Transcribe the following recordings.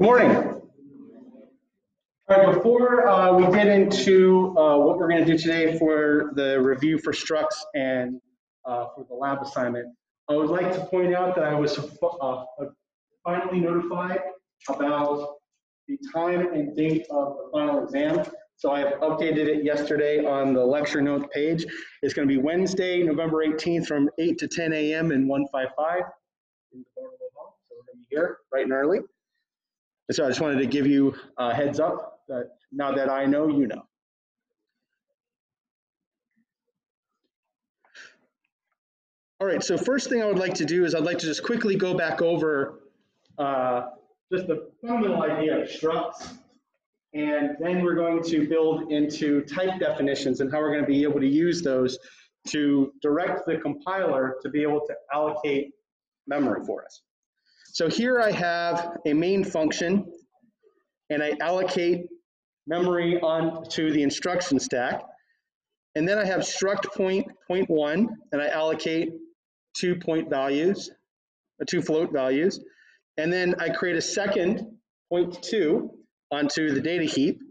Good morning. All right, before we get into what we're going to do today for the review for Structs and for the lab assignment, I would like to point out that I was finally notified about the time and date of the final exam. So I have updated it yesterday on the lecture notes page. It's going to be Wednesday, November 18th from 8 to 10 a.m. in 155 in the Portable Hall. So we're going to be here bright and early. And so I just wanted to give you a heads up that now that I know, you know. All right, so first thing I would like to do is I'd like to just quickly go back over just the fundamental idea of structs, and then we're going to build into type definitions and how we're going to be able to use those to direct the compiler to be able to allocate memory for us. So here I have a main function, and I allocate memory onto the instruction stack. And then I have struct point 1, and I allocate 2 float values. And then I create a second point 2 onto the data heap.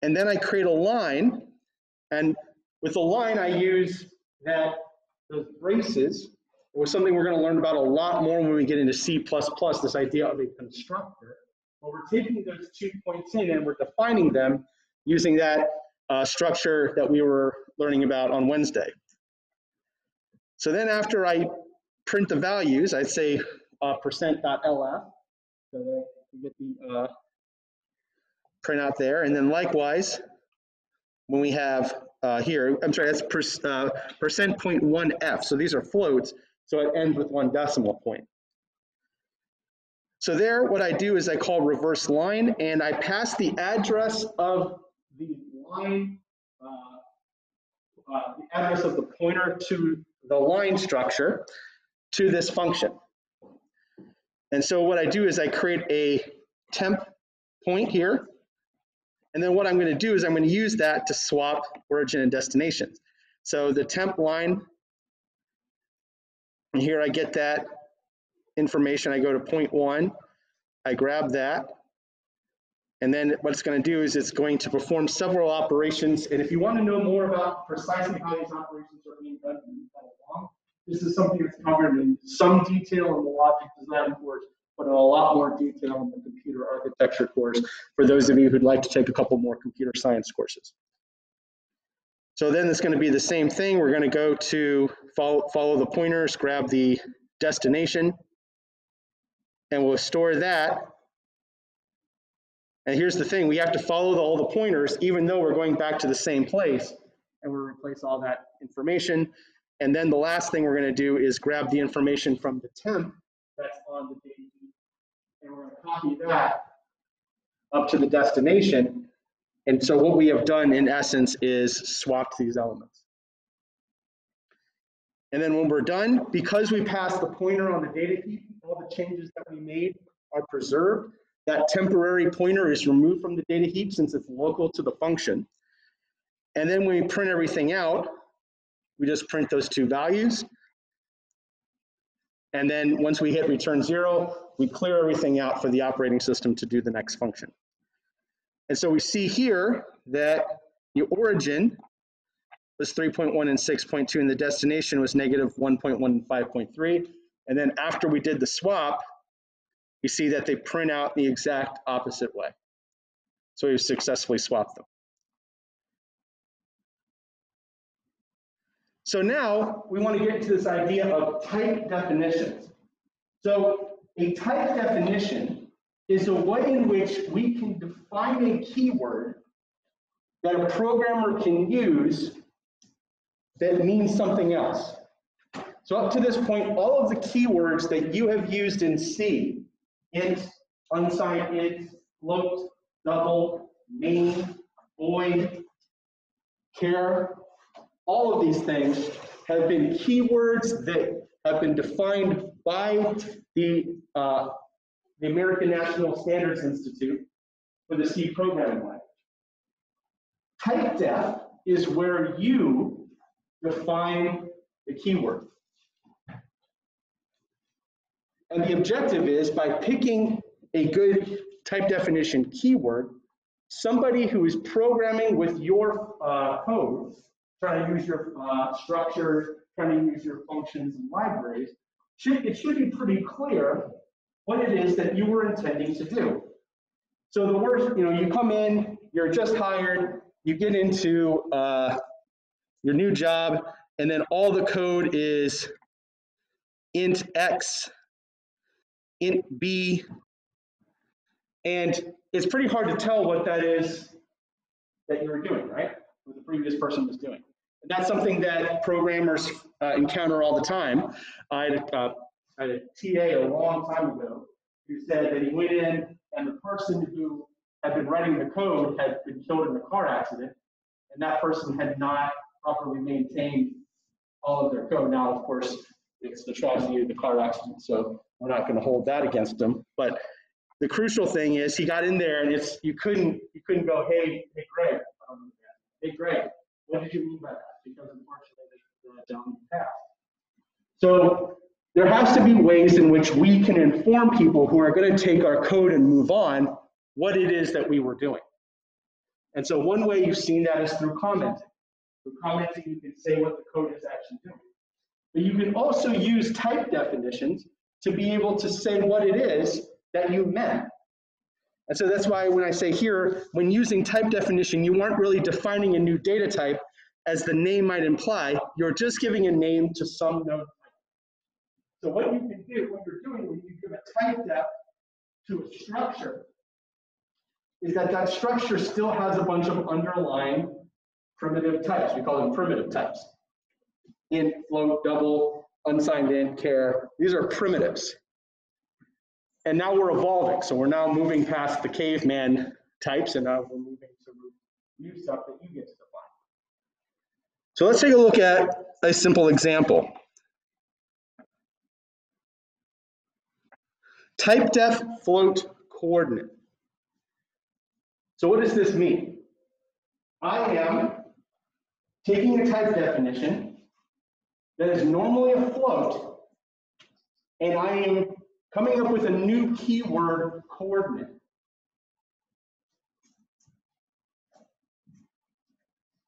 And then I create a line, and with a line I use those braces, or something we're going to learn about a lot more when we get into C++, this idea of a constructor. But we're taking those 2 points in and we're defining them using that structure that we were learning about on Wednesday. So then after I print the values, I say %.lf, so that you get the printout there. And then likewise, when we have here, I'm sorry, that's %.1f. So these are floats. So it ends with 1 decimal point. So there, what I do is I call reverse line, and I pass the address of the line, the address of the pointer to the line structure to this function. And so what I do is I create a temp point here, and then what I'm going to do is I'm going to use that to swap origin and destination. So the temp line, and here I get that information. I go to point 1, I grab that, and then what it's going to do is it's going to perform several operations. And if you want to know more about precisely how these operations are being done, this is something that's covered in some detail in the logic design course, but in a lot more detail in the computer architecture course for those of you who'd like to take a couple more computer science courses. So then it's going to be the same thing. We're going to go to follow the pointers, grab the destination, and we'll store that. And here's the thing, we have to follow all the pointers even though we're going back to the same place, and we'll replace all that information. And then the last thing we're going to do is grab the information from the temp that's on the data sheet, and we're going to copy that up to the destination. And so what we have done in essence is swapped these elements. And then when we're done, because we passed the pointer on the data heap, all the changes that we made are preserved. That temporary pointer is removed from the data heap since it's local to the function. And then when we print everything out, we just print those 2 values. And then once we hit return 0, we clear everything out for the operating system to do the next function. And so we see here that the origin was 3.1 and 6.2, and the destination was -1.1 and 5.3. And then after we did the swap, you see that they print out the exact opposite way. So we've successfully swapped them. So now we want to get into this idea of type definitions. So a type definition is a way in which we can define a keyword that a programmer can use that means something else. So up to this point, all of the keywords that you have used in C, int, unsigned int, float, double, main, void, char, all of these things have been keywords that have been defined by the American National Standards Institute for the C programming language. Type def is where you define the keyword. And the objective is by picking a good type definition keyword, somebody who is programming with your code, trying to use your structures, trying to use your functions and libraries, it should be pretty clear what it is that you were intending to do. So the worst, you come in, you're just hired, you get into your new job, and then all the code is int X, int B, and it's pretty hard to tell what that is that you were doing, right? What the previous person was doing. And that's something that programmers encounter all the time. I had a TA a long time ago who said that he went in and the person who had been writing the code had been killed in a car accident, and that person had not properly maintained all of their code. Now, of course, it's the tragedy of the car accident, so we're not going to hold that against them. But the crucial thing is he got in there, and you couldn't go, hey Greg, what did you mean by that? Because unfortunately, down the path. So there has to be ways in which we can inform people who are going to take our code and move on what it is that we were doing. And so one way you've seen that is through commenting. Through commenting, you can say what the code is actually doing. But you can also use type definitions to be able to say what it is that you meant. And so that's why when I say here, when using type definition, you aren't really defining a new data type as the name might imply. You're just giving a name to some node type. So what you can do, what you're doing when you give a type def to a structure, is that structure still has a bunch of underlying primitive types. We call them primitive types. Int, float, double, unsigned int, char. These are primitives. And now we're evolving. So we're now moving past the caveman types, and now we're moving to new stuff that you get to define. So let's take a look at a simple example. Type def float coordinate. So what does this mean? I am taking a type definition that is normally a float, and I am coming up with a new keyword coordinate.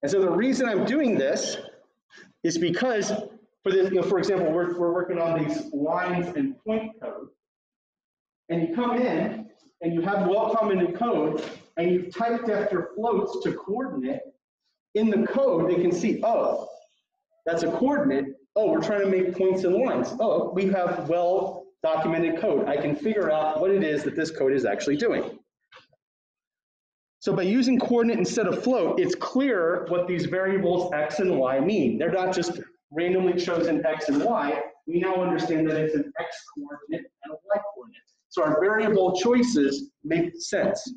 And so the reason I'm doing this is because for this, for example, we're working on these lines and point code, and you come in and you have well-commented code, and you've typed after floats to coordinate. In the code, they can see, oh, that's a coordinate. Oh, we're trying to make points and lines. Oh, we have well-documented code. I can figure out what it is that this code is actually doing. So by using coordinate instead of float, it's clear what these variables x and y mean. They're not just randomly chosen x and y. We now understand that it's an x coordinate and a y coordinate. So our variable choices make sense.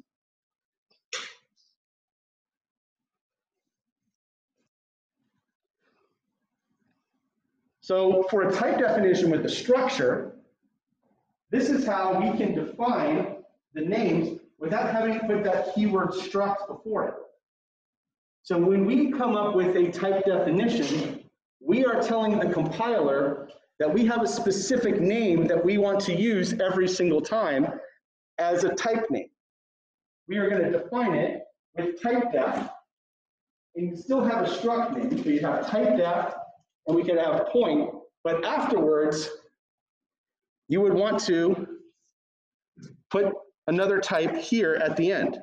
So for a type definition with the structure, this is how we can define the names without having to put that keyword struct before it. So when we come up with a type definition, we are telling the compiler that we have a specific name that we want to use every single time as a type name. We are going to define it with type def, and you still have a struct name. So you have type def, and we can have point, but afterwards, you would want to put another type here at the end.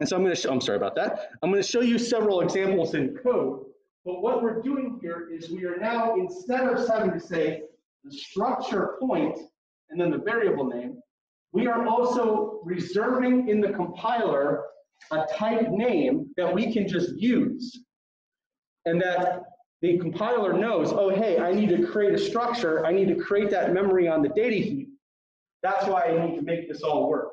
And so I'm going to show, I'm sorry about that. I'm going to show you several examples in code, but what we're doing here is we are now, instead of having to say the structure point and then the variable name, we are also reserving in the compiler a type name that we can just use, and that the compiler knows, oh, hey, I need to create a structure. I need to create that memory on the data heap. That's why I need to make this all work.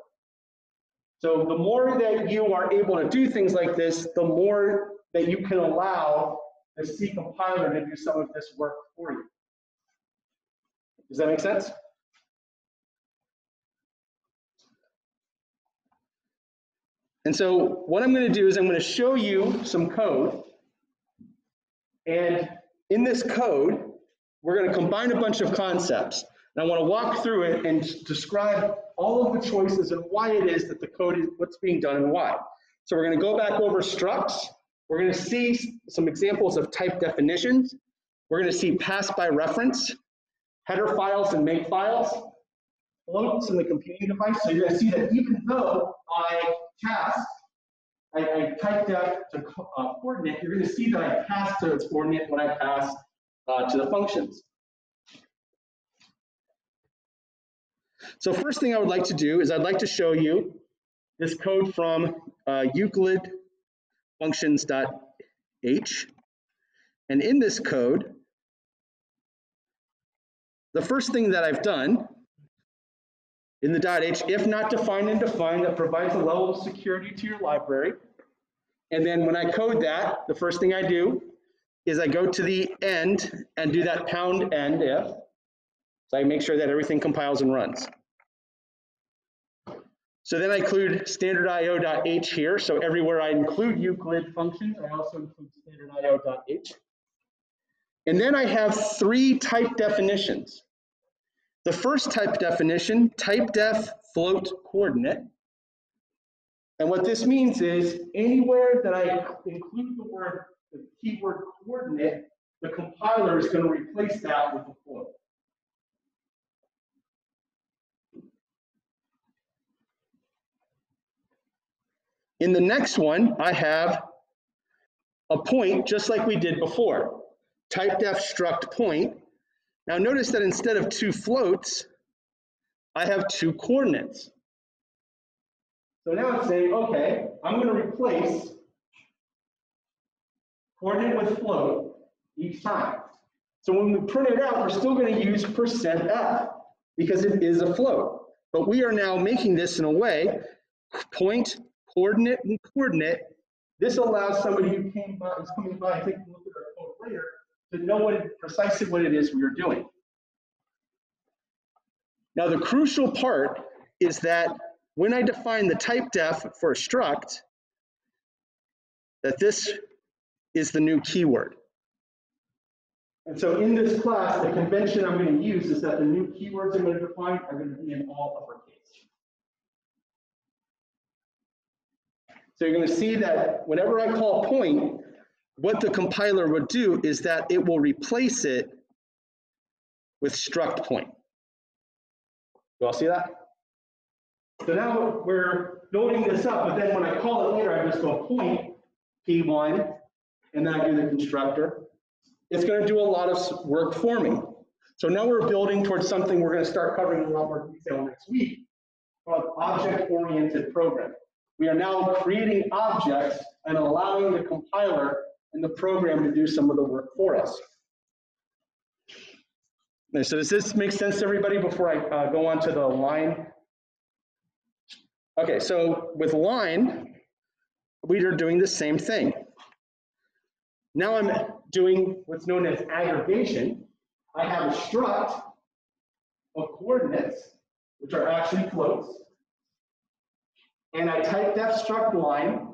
So the more that you are able to do things like this, the more that you can allow the C compiler to do some of this work for you. Does that make sense? And so what I'm going to do is I'm going to show you some code. And in this code, we're going to combine a bunch of concepts. And I want to walk through it and describe all of the choices and why it is that the code is what's being done and why. So we're going to go back over structs. We're going to see some examples of type definitions. We're going to see pass by reference, header files and make files, floats in the computing device. So you're going to see that even though I typed def to coordinate, you're going to see that I pass to its coordinate when I pass to the functions. So first thing I would like to do is I'd like to show you this code from Euclid functions.h. And in this code, the first thing that I've done in the .h, if not defined and defined, that provides a level of security to your library. And then when I code that, the first thing I do is I go to the end and do that pound end if. So I make sure that everything compiles and runs. So then I include standard.io.h here. So everywhere I include Euclid functions, I also include standard.io.h. And then I have 3 type definitions. The first type definition, typedef float coordinate. And what this means is anywhere that I include the keyword coordinate, the compiler is going to replace that with a float. In the next one, I have a point just like we did before. Typedef struct point. Now notice that instead of 2 floats, I have 2 coordinates. So now it's saying, okay, I'm going to replace coordinate with float each time. So when we print it out, we're still going to use %f because it is a float. But we are now making this in a way, point, coordinate, and coordinate. This allows somebody who is coming by and taking a look at our code later to know precisely what it is we are doing. Now the crucial part is that when I define the type def for a struct, that this is the new keyword. And so in this class, the convention I'm going to use is that the new keywords I'm going to define are going to be in all uppercase. So you're going to see that whenever I call point, what the compiler would do is that it will replace it with struct point. You all see that? So now we're building this up, but then when I call it later, I just go point P1, and then I do the constructor. It's going to do a lot of work for me. So now we're building towards something we're going to start covering in a lot more detail next week, called object-oriented programming. We are now creating objects and allowing the compiler and the program to do some of the work for us. So does this make sense to everybody before I go on to the line? Okay, so with line, we are doing the same thing. Now I'm doing what's known as aggregation. I have a struct of coordinates, which are actually floats, and I type def struct line,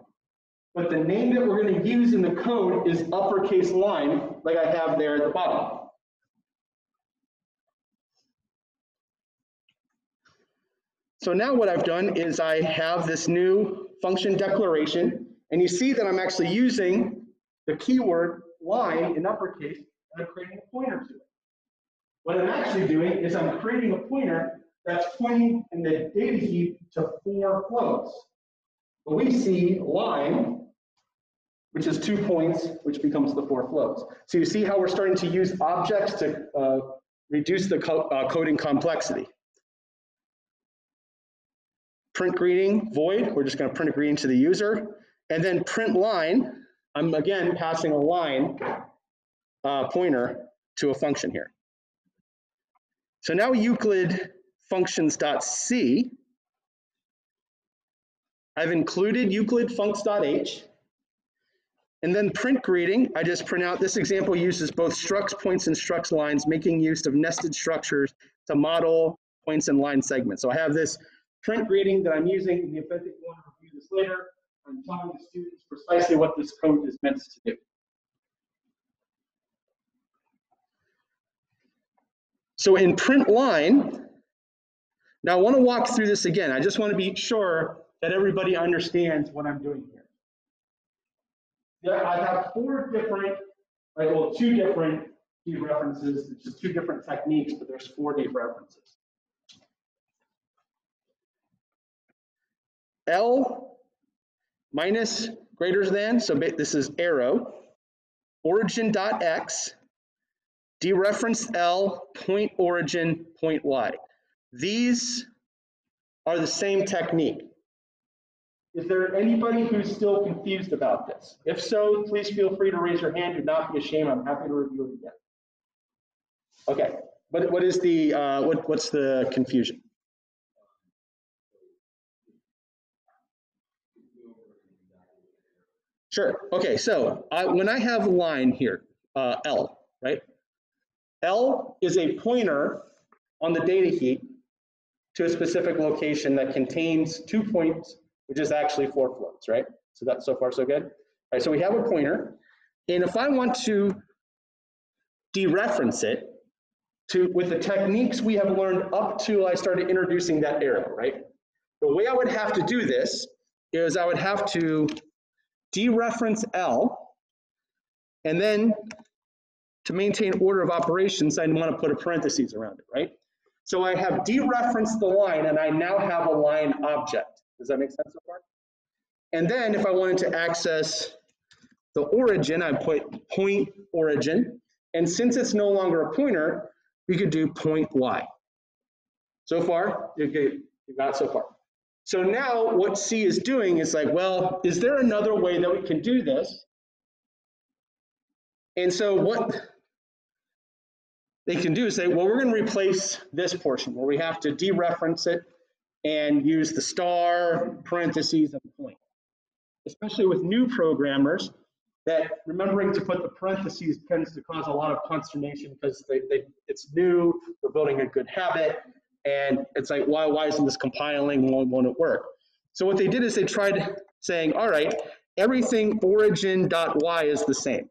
but the name that we're going to use in the code is uppercase line, like I have there at the bottom. So now what I've done is I have this new function declaration, and you see that I'm actually using the keyword line in uppercase, and I'm creating a pointer to it. What I'm actually doing is I'm creating a pointer that's pointing in the data heap to 4 floats. But we see line, which is 2 points, which becomes the 4 floats. So you see how we're starting to use objects to reduce the coding complexity. Print greeting, void, we're just going to print a greeting to the user. And then print line, I'm again passing a line pointer to a function here. So now Euclid functions.c, I've included Euclid funcs.h. And then print greeting, I just print out, this example uses both structs, points, and structs lines, making use of nested structures to model points and line segments. So I have this print greeting that I'm using in the event that you want to review this later. I'm telling the students precisely what this code is meant to do. So in print line, now I want to walk through this again. I just want to be sure that everybody understands what I'm doing here. Yeah, I have four different, right, well, two different dereferences. It's just two different techniques, but there's four dereferences. L minus greater than, so this is arrow, origin.x, dereference L, point origin, point Y. These are the same technique. Is there anybody who's still confused about this? If so, please feel free to raise your hand. Do not be ashamed. I'm happy to review it again. Okay, what is the what's the confusion? Sure. Okay, so when I have a line here, L, right? L is a pointer on the data sheet to a specific location that contains 2 points, which is actually 4 floats, right? So that's so far so good. All right, so we have a pointer, and if I want to dereference it with the techniques we have learned up to I started introducing that arrow, right? The way I would have to do this is I would have to dereference L, and then to maintain order of operations, I want to put a parentheses around it, right? So I have dereferenced the line, and I now have a line object. Does that make sense so far? And then if I wanted to access the origin, I put point origin, and since it's no longer a pointer, we could do point Y. So far, you got it so far. So now what C is doing is like, well, is there another way that we can do this? And so what they can do is say, well, we're going to replace this portion where we have to dereference it and use the star, parentheses, and point. Especially with new programmers, that remembering to put the parentheses tends to cause a lot of consternation because it's new, they're building a good habit, and it's like, why isn't this compiling, won't it work? So what they did is they tried saying, all right, everything origin.y is the same.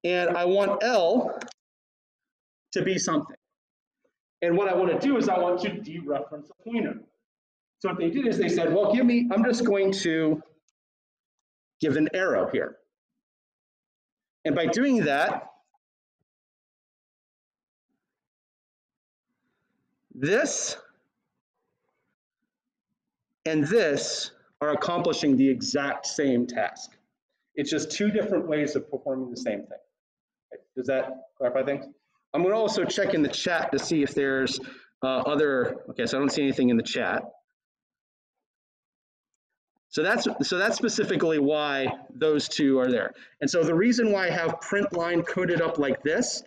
And I want L to be something. And what I want to do is I want to dereference a pointer. So what they did is they said, well, I'm just going to give an arrow here. And by doing that, this and this are accomplishing the exact same task. It's just two different ways of performing the same thing. Does that clarify things? I'm going to also check in the chat to see if there's okay, so I don't see anything in the chat. So that's specifically why those two are there. And so the reason why I have print line coded up like this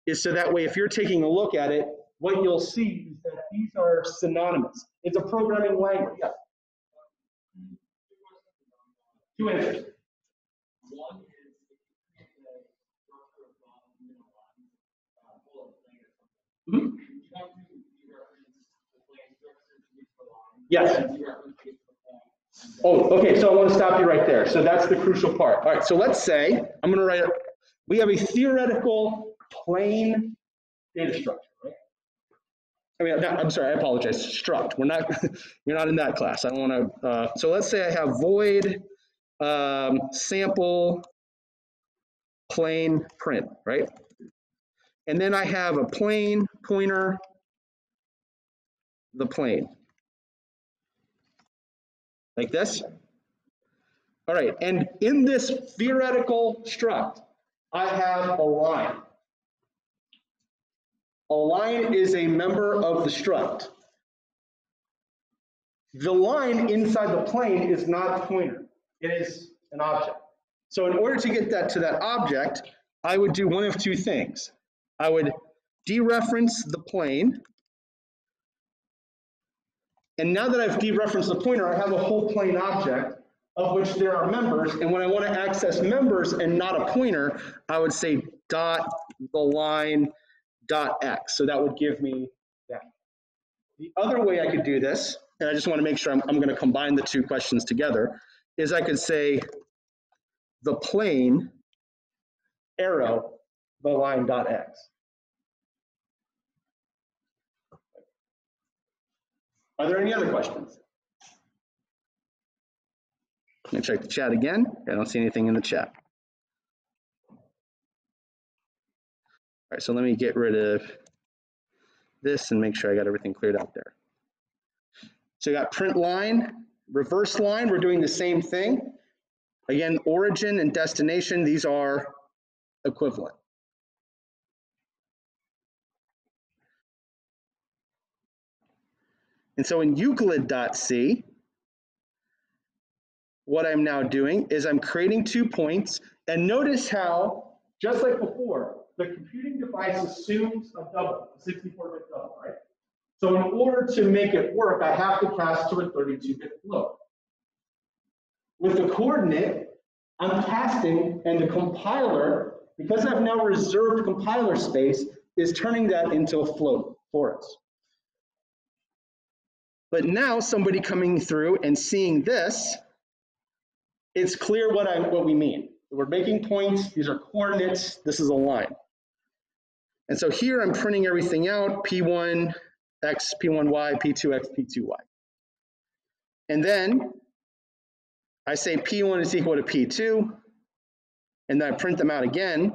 is so that way if you're taking a look at it, what you'll see is that these are synonymous. It's a programming language. Yeah. Two answers. One is if you create a structure of you have to dereference the plain structure to reach the line. Yes. Oh, okay, so I want to stop you right there. So that's the crucial part. All right, so let's say, I'm going to write, we have a theoretical plain data structure, right? I mean, I'm sorry, I apologize, struct. We're not, you're not in that class. I don't want to, so let's say I have void sample plain print, right? And then I have a plain pointer, the plain. Like this. All right, and in this theoretical struct, I have a line. A line is a member of the struct. The line inside the plain is not a pointer. It is an object. So in order to get that to that object, I would do one of two things. I would dereference the plain. And now that I've dereferenced the pointer, I have a whole plain object of which there are members. And when I want to access members and not a pointer, I would say dot the line dot x. So that would give me that. The other way I could do this, and I just want to make sure I'm going to combine the two questions together, is I could say the plain arrow the line dot x. Are there any other questions? Let me check the chat again. I don't see anything in the chat. All right, so let me get rid of this and make sure I got everything cleared out there. So I got print line, reverse line, we're doing the same thing. Again, origin and destination, these are equivalent. And so in Euclid.c, what I'm now doing is I'm creating 2 points, and notice how, just like before, the computing device assumes a double, a 64-bit double, right? So in order to make it work, I have to cast to a 32-bit float. With the coordinate, I'm casting, and the compiler, because I've now reserved compiler space, is turning that into a float for us. But now somebody coming through and seeing this, it's clear what we mean. We're making points, these are coordinates, this is a line. And so here I'm printing everything out, P1x, P1y, P2x, P2y. And then I say P1 is equal to P2, and then I print them out again,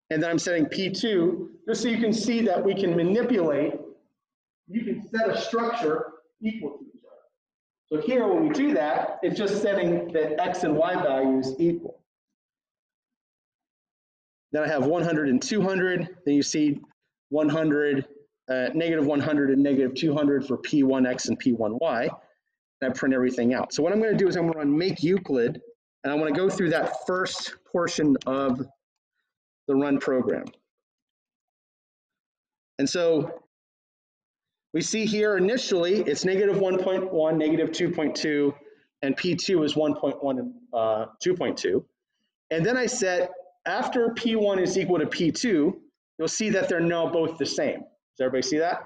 and then I'm setting P2, just so you can see that we can manipulate, you can set a structure equal to each other. So here, when we do that, it's just setting the x and y values equal. Then I have 100 and 200, then you see 100, negative 100 and negative 200 for P1x and P1y. And I print everything out. So what I'm going to do is I'm going to run make Euclid, and I want to go through that first portion of the run program. And so we see here initially it's negative 1.1, negative 2.2, and P2 is 1.1 and 2.2. And then I set, after P1 is equal to P2, you'll see that they're now both the same. Does everybody see that?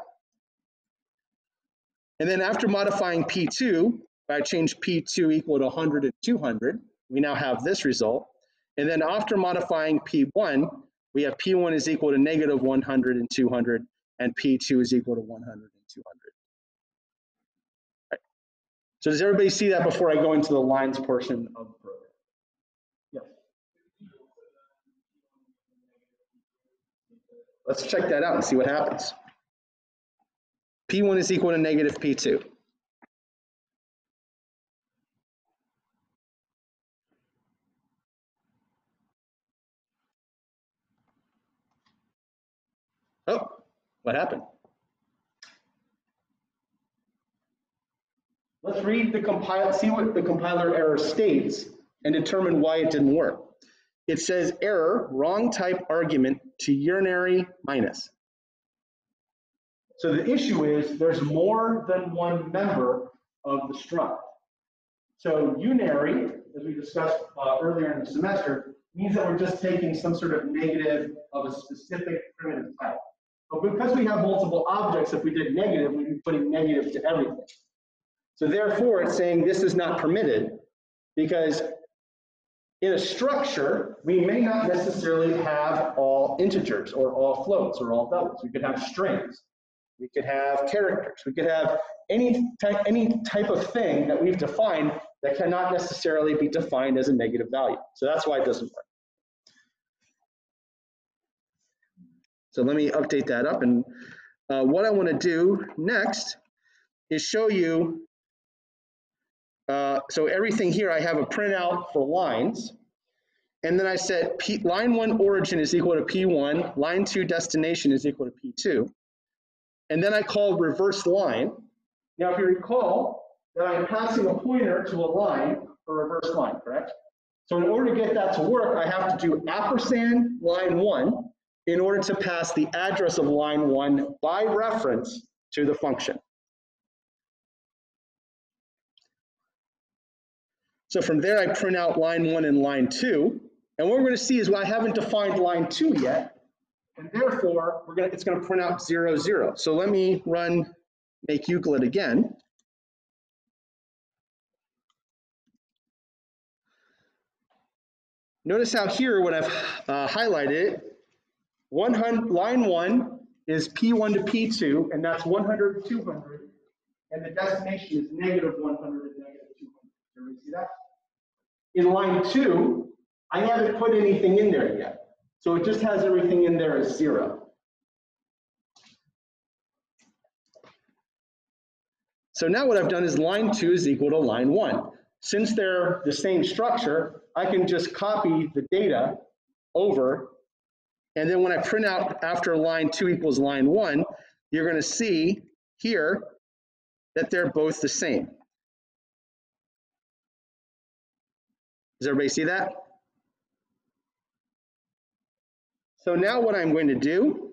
And then after modifying P2, I change P2 equal to 100 and 200, we now have this result. And then after modifying P1, we have P1 is equal to negative 100 and 200, and P2 is equal to 100 and 200. Right. So does everybody see that before I go into the lines portion of the program? Yes. Let's check that out and see what happens. P1 is equal to negative P2. Oh, what happened? Let's read the compiler, see what the compiler error states, and determine why it didn't work. It says error, wrong type argument to urinary minus. So the issue is there's more than one member of the struct. So unary, as we discussed earlier in the semester, means that we're just taking some sort of negative of a specific primitive type. But because we have multiple objects, if we did negative, we'd be putting negative to everything. So therefore, it's saying this is not permitted, because in a structure, we may not necessarily have all integers or all floats or all doubles. We could have strings. We could have characters. We could have any type of thing that we've defined that cannot necessarily be defined as a negative value. So that's why it doesn't work. So let me update that up. And what I want to do next is show you, so everything here, I have a printout for lines. And then I said line 1 origin is equal to P1, line 2 destination is equal to P2. And then I call reverse line. Now, if you recall, that I'm passing a pointer to a line for reverse line, correct? So in order to get that to work, I have to do ampersand line 1 in order to pass the address of line 1 by reference to the function. So from there, I print out line 1 and line 2. And what we're going to see is, well, I haven't defined line 2 yet. And therefore, it's going to print out 0, 0. So let me run make Euclid again. Notice how here, when I've highlighted it, line 1 is P1 to P2, and that's 100, 200. and the destination is -100 and -200. Everybody see that? In line 2, I haven't put anything in there yet. So it just has everything in there as 0. So now what I've done is line 2 is equal to line 1. Since they're the same structure, I can just copy the data over. And then when I print out after line 2 equals line 1, you're going to see here that they're both the same. Does everybody see that? So now what I'm going to do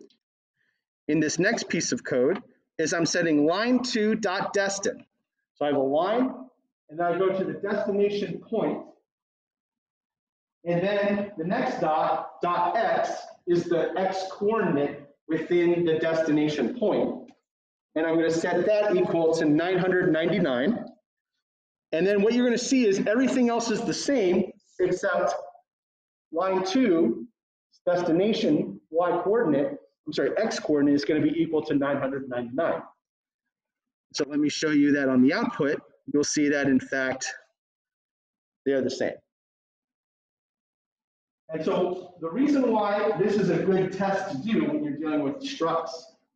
in this next piece of code is I'm setting line 2.destin. So I have a line, and then I go to the destination point, and then the next dot x is the x coordinate within the destination point. And I'm going to set that equal to 999. And then what you're going to see is everything else is the same except line 2 destination x coordinate is going to be equal to 999. So let me show you that on the output. You'll see that in fact they're the same. And so the reason why this is a good test to do when you're dealing with structs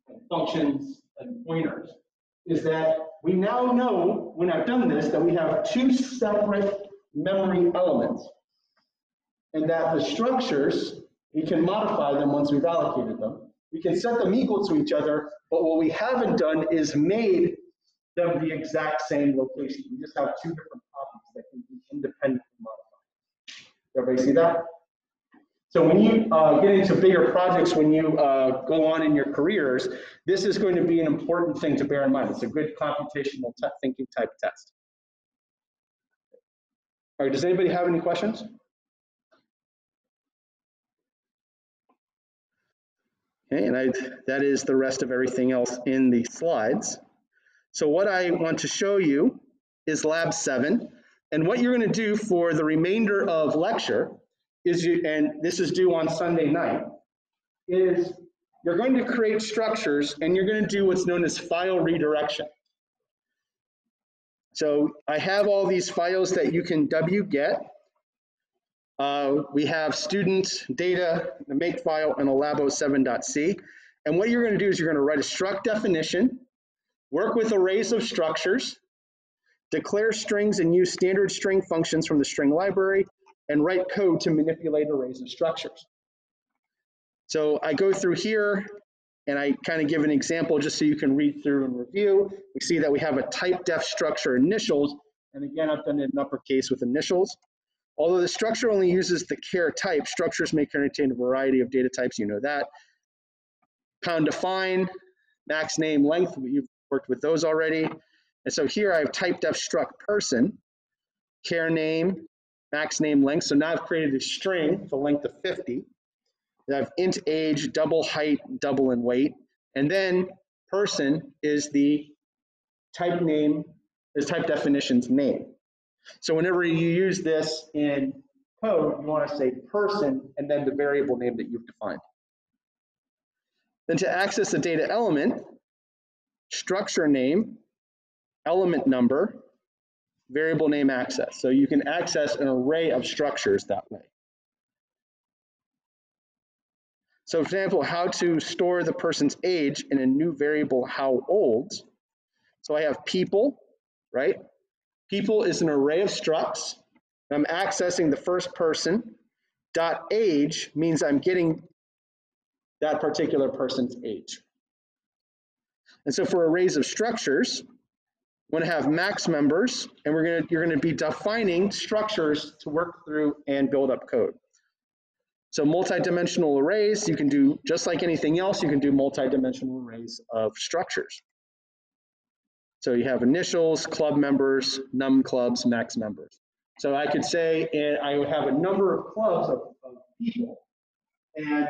and functions and pointers is that we now know, when I've done this, that we have 2 separate memory elements, and that the structures, we can modify them once we've allocated them. We can set them equal to each other, but what we haven't done is made them the exact same location. We just have 2 different copies that can be independently modified. Everybody see that? So when you get into bigger projects, when you go on in your careers, this is going to be an important thing to bear in mind. It's a good computational thinking type test. All right, does anybody have any questions? Okay, and that is the rest of everything else in the slides. So what I want to show you is lab 7. And what you're going to do for the remainder of lecture is, and this is due on Sunday night, is you're going to create structures and you're going to do what's known as file redirection. So I have all these files that you can wget. We have student data, the makefile, and a labo7.c. And what you're going to do is you're going to write a struct definition, work with arrays of structures, declare strings and use standard string functions from the string library, and write code to manipulate arrays of structures. So I go through here and I kind of give an example just so you can read through and review. We see that we have a typedef structure initials, and again, I've done it in uppercase with initials. Although the structure only uses the char type, structures may contain a variety of data types, you know that. Pound define, max name, length, you've worked with those already. And so here I have typedef struct person, char name, max name, length. So now I've created a string, the length of 50. I have int age, double height, double in weight. And then person is the type name, is type definition's name. So whenever you use this in code, you want to say person and then the variable name that you've defined. Then to access the data element, structure name, element number, variable name access. So you can access an array of structures that way. So for example, how to store the person's age in a new variable, how old. So I have people, right? People is an array of structs. I'm accessing the first person. Dot age means I'm getting that particular person's age. And so for arrays of structures, we're going to have max members, and you're going to be defining structures to work through and build up code. So multi-dimensional arrays, you can do, just like anything else, you can do multi-dimensional arrays of structures. So you have initials, club members, num clubs, max members. So I could say, and I would have a number of clubs of people, and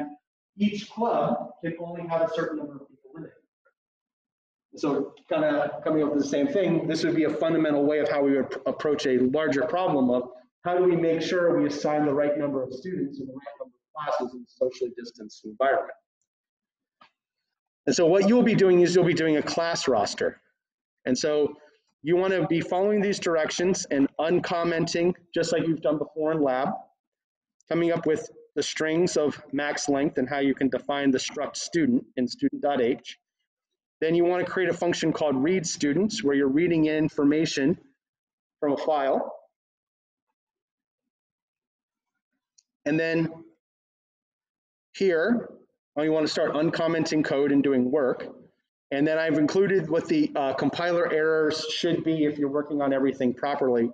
each club can only have a certain number of people in it. So kind of coming up with the same thing, this would be a fundamental way of how we would approach a larger problem of how do we make sure we assign the right number of students in the right number of classes in a socially distanced environment. And so what you'll be doing is you'll be doing a class roster. And so you want to be following these directions and uncommenting, just like you've done before in lab, coming up with the strings of max length and how you can define the struct student in student.h. Then you want to create a function called read students, where you're reading in information from a file. And then here, you want to start uncommenting code and doing work. And then I've included what the compiler errors should be if you're working on everything properly.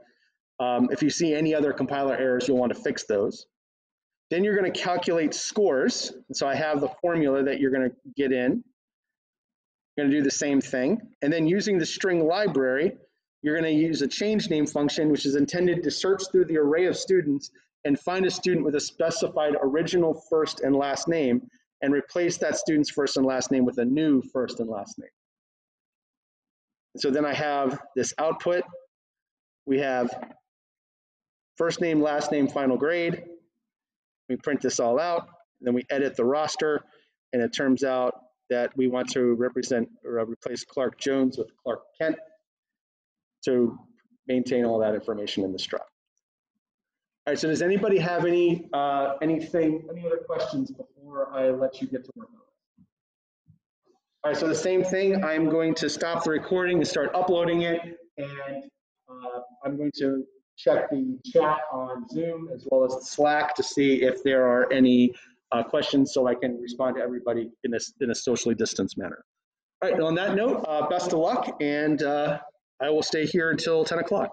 If you see any other compiler errors, you'll want to fix those. Then you're going to calculate scores. And so I have the formula that you're going to get in. You're going to do the same thing. And then using the string library, you're going to use a change name function, which is intended to search through the array of students and find a student with a specified original first and last name and replace that student's first and last name with a new first and last name. So then I have this output. We have first name, last name, final grade. We print this all out, and then we edit the roster, and it turns out that we want to represent or replace Clark Jones with Clark Kent to maintain all that information in the struct. All right, so does anybody have any other questions before I let you get to work on it? All right, so the same thing, I'm going to stop the recording and start uploading it, and I'm going to check the chat on Zoom as well as Slack to see if there are any questions so I can respond to everybody in a socially distanced manner. All right, on that note, best of luck, and I will stay here until 10 o'clock.